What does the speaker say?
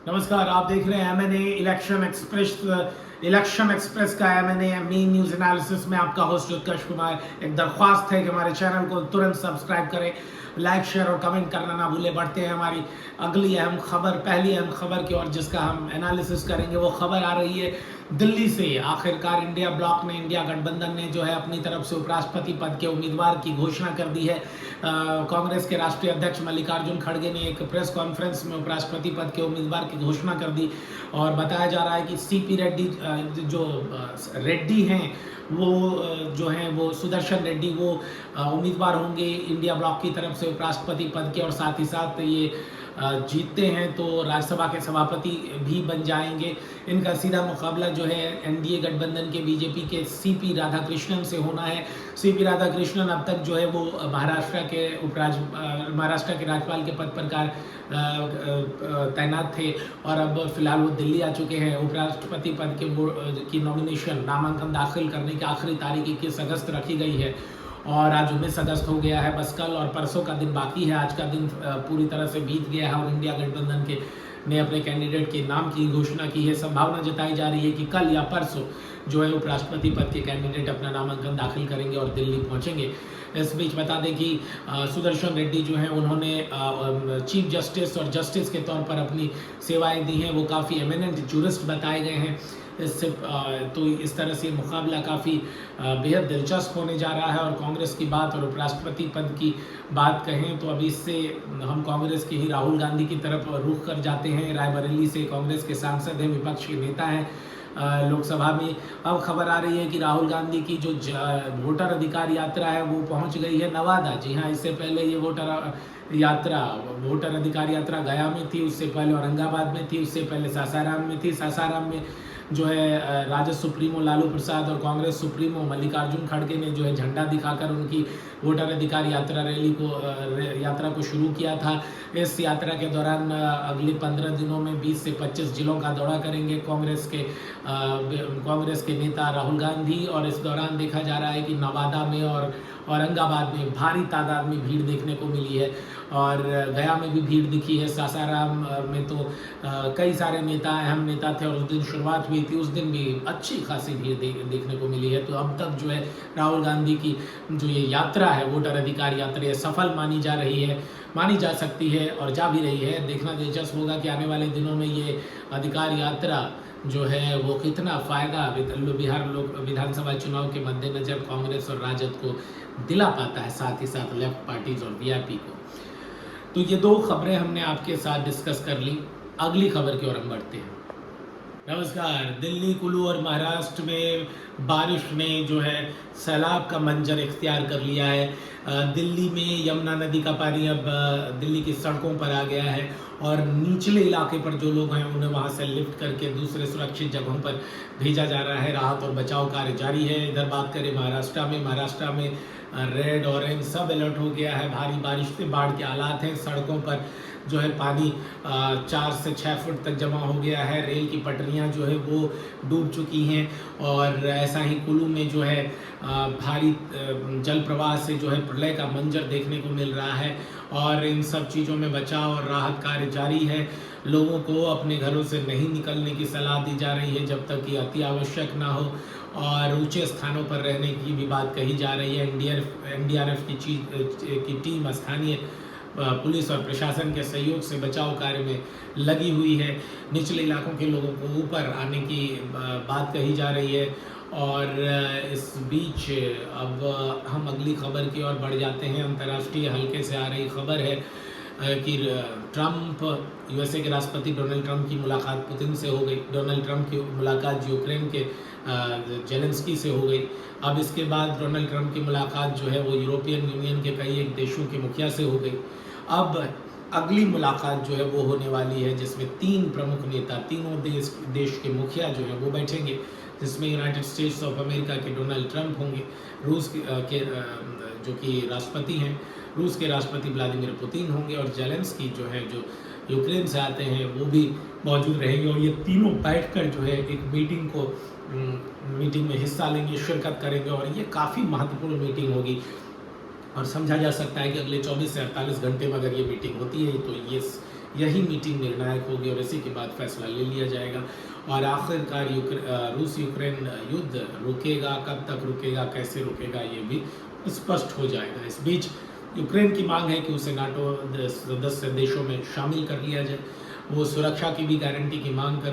नमस्कार, आप देख रहे हैं एमएनए इलेक्शन एक्सप्रेस का एमएनए मेन न्यूज एनालिसिस में आपका होस्ट उत्कर्ष कुमार। एक दरख्वास्त है कि हमारे चैनल को तुरंत सब्सक्राइब करें, लाइक शेयर और कमेंट करना ना भूलें। बढ़ते हैं हमारी अगली अहम खबर, पहली अहम खबर की ओर जिसका हम एनालिसिस करेंगे। वो खबर आ रही है दिल्ली से। आखिरकार इंडिया ब्लॉक ने, इंडिया गठबंधन ने जो है अपनी तरफ से उपराष्ट्रपति पद के उम्मीदवार की घोषणा कर दी है। कांग्रेस के राष्ट्रीय अध्यक्ष मल्लिकार्जुन खड़गे ने एक प्रेस कॉन्फ्रेंस में उपराष्ट्रपति पद के उम्मीदवार की घोषणा कर दी और बताया जा रहा है कि सीपी रेड्डी जो रेड्डी हैं वो जो हैं वो सुदर्शन रेड्डी वो उम्मीदवार होंगे इंडिया ब्लॉक की तरफ से उपराष्ट्रपति पद के। और साथ ही साथ ये जीतते हैं तो राज्यसभा के सभापति भी बन जाएंगे। इनका सीधा मुकाबला जो है एनडीए गठबंधन के बीजेपी के सीपी राधाकृष्णन से होना है। सीपी राधाकृष्णन अब तक जो है वो महाराष्ट्र के राज्यपाल के पद पर तैनात थे और अब फिलहाल वो दिल्ली आ चुके हैं। उपराष्ट्रपति पद की नॉमिनेशन नामांकन दाखिल करने की आखिरी तारीख 21 अगस्त रखी गई है और आज 19 अगस्त हो गया है। बस कल और परसों का दिन बाकी है। आज का दिन पूरी तरह से बीत गया है और इंडिया गठबंधन ने अपने कैंडिडेट के नाम की घोषणा की है। संभावना जताई जा रही है कि कल या परसों जो है उपराष्ट्रपति पद के कैंडिडेट अपना नामांकन दाखिल करेंगे और दिल्ली पहुंचेंगे। इस बीच बता दें कि सुदर्शन रेड्डी जो हैं उन्होंने चीफ जस्टिस और जस्टिस के तौर पर अपनी सेवाएं दी हैं। वो काफ़ी एमिनेंट जूरिस्ट बताए गए हैं। इससे तो इस तरह से मुकाबला काफ़ी बेहद दिलचस्प होने जा रहा है। और कांग्रेस की बात और उपराष्ट्रपति पद की बात कहें तो अभी इससे हम कांग्रेस के ही राहुल गांधी की तरफ रुख कर जाते हैं। रायबरेली से कांग्रेस के सांसद हैं, विपक्ष के नेता हैं लोकसभा में। अब खबर आ रही है कि राहुल गांधी की जो वोटर अधिकार यात्रा है वो पहुंच गई है नवादा। जी हाँ, इससे पहले ये वोटर अधिकार यात्रा गया में थी, उससे पहले औरंगाबाद में थी, उससे पहले सासाराम में थी। सासाराम में जो है राजद सुप्रीमो लालू प्रसाद और कांग्रेस सुप्रीमो मल्लिकार्जुन खड़गे ने जो है झंडा दिखाकर उनकी वोटर अधिकार यात्रा को शुरू किया था। इस यात्रा के दौरान अगले 15 दिनों में 20 से 25 जिलों का दौरा करेंगे कांग्रेस के नेता राहुल गांधी। और इस दौरान देखा जा रहा है कि नवादा में और औरंगाबाद में भारी तादाद में भीड़ देखने को मिली है और गया में भी भीड़ दिखी है। सासाराम में तो कई सारे अहम नेता थे और उस दिन शुरुआत हुई थी, उस दिन भी अच्छी खासी भीड़ देखने को मिली है। तो अब तक जो है राहुल गांधी की जो ये यात्रा है, वोटर अधिकार यात्रा, सफल मानी जा सकती है और जा भी रही है। देखना दिलचस्प होगा कि आने वाले दिनों में ये अधिकार यात्रा जो है वो कितना फ़ायदा बिहार विधानसभा चुनाव के मद्देनज़र कांग्रेस और राजद को दिला पाता है, साथ ही साथ लेफ्ट पार्टीज और वीआईपी को। तो ये दो खबरें हमने आपके साथ डिस्कस कर ली। अगली खबर की ओर हम बढ़ते हैं। नमस्कार। दिल्ली, कुल्लू और महाराष्ट्र में बारिश ने जो है सैलाब का मंजर इख्तियार कर लिया है। दिल्ली में यमुना नदी का पानी अब दिल्ली की सड़कों पर आ गया है और निचले इलाके पर जो लोग हैं उन्हें वहां से लिफ्ट करके दूसरे सुरक्षित जगहों पर भेजा जा रहा है। राहत और बचाव कार्य जारी है। इधर बात करें महाराष्ट्र में रेड ऑरेंज सब अलर्ट हो गया है। भारी बारिश से बाढ़ के हालात हैं। सड़कों पर जो है पानी 4 से 6 फुट तक जमा हो गया है। रेल की पटरियां जो है वो डूब चुकी हैं और ऐसा ही कुल्लू में जो है भारी जल प्रवाह से जो है प्रलय का मंजर देखने को मिल रहा है। और इन सब चीज़ों में बचाव और राहत कार्य जारी है। लोगों को अपने घरों से नहीं निकलने की सलाह दी जा रही है जब तक कि अति आवश्यक ना हो और ऊंचे स्थानों पर रहने की भी बात कही जा रही है। एनडीआरएफ की टीम स्थानीय पुलिस और प्रशासन के सहयोग से बचाव कार्य में लगी हुई है। निचले इलाकों के लोगों को ऊपर आने की बात कही जा रही है। और इस बीच अब हम अगली खबर की ओर बढ़ जाते हैं। अंतर्राष्ट्रीय हल्के से आ रही खबर है कि यूएसए के राष्ट्रपति डोनाल्ड ट्रंप की मुलाकात पुतिन से हो गई। डोनाल्ड ट्रंप की मुलाकात यूक्रेन के जेलेंस्की से हो गई। अब इसके बाद डोनाल्ड ट्रंप की मुलाकात जो है वो यूरोपियन यूनियन के कई एक देशों के मुखिया से हो गई। अब अगली मुलाकात जो है वो होने वाली है जिसमें 3 प्रमुख नेता, तीनों देश के मुखिया जो है वो बैठेंगे, जिसमें यूनाइटेड स्टेट्स ऑफ अमेरिका के डोनाल्ड ट्रंप होंगे, रूस के जो कि राष्ट्रपति हैं, रूस के राष्ट्रपति व्लादिमीर पुतिन होंगे और जेलेंस्की जो यूक्रेन से आते हैं वो भी मौजूद रहेंगे। और ये तीनों बैठकर जो है एक मीटिंग में हिस्सा लेंगे, शिरकत करेंगे और ये काफ़ी महत्वपूर्ण मीटिंग होगी। और समझा जा सकता है कि अगले 24 से 48 घंटे में अगर ये मीटिंग होती है तो ये यही मीटिंग निर्णायक होगी और इसी के बाद फैसला ले लिया जाएगा। और आखिरकार रूस यूक्रेन युद्ध रुकेगा, कब तक रुकेगा, कैसे रुकेगा, ये भी स्पष्ट हो जाएगा। इस बीच यूक्रेन की मांग है कि उसे नाटो सदस्य देशों में शामिल कर लिया जाए। वो सुरक्षा की भी गारंटी की मांग कर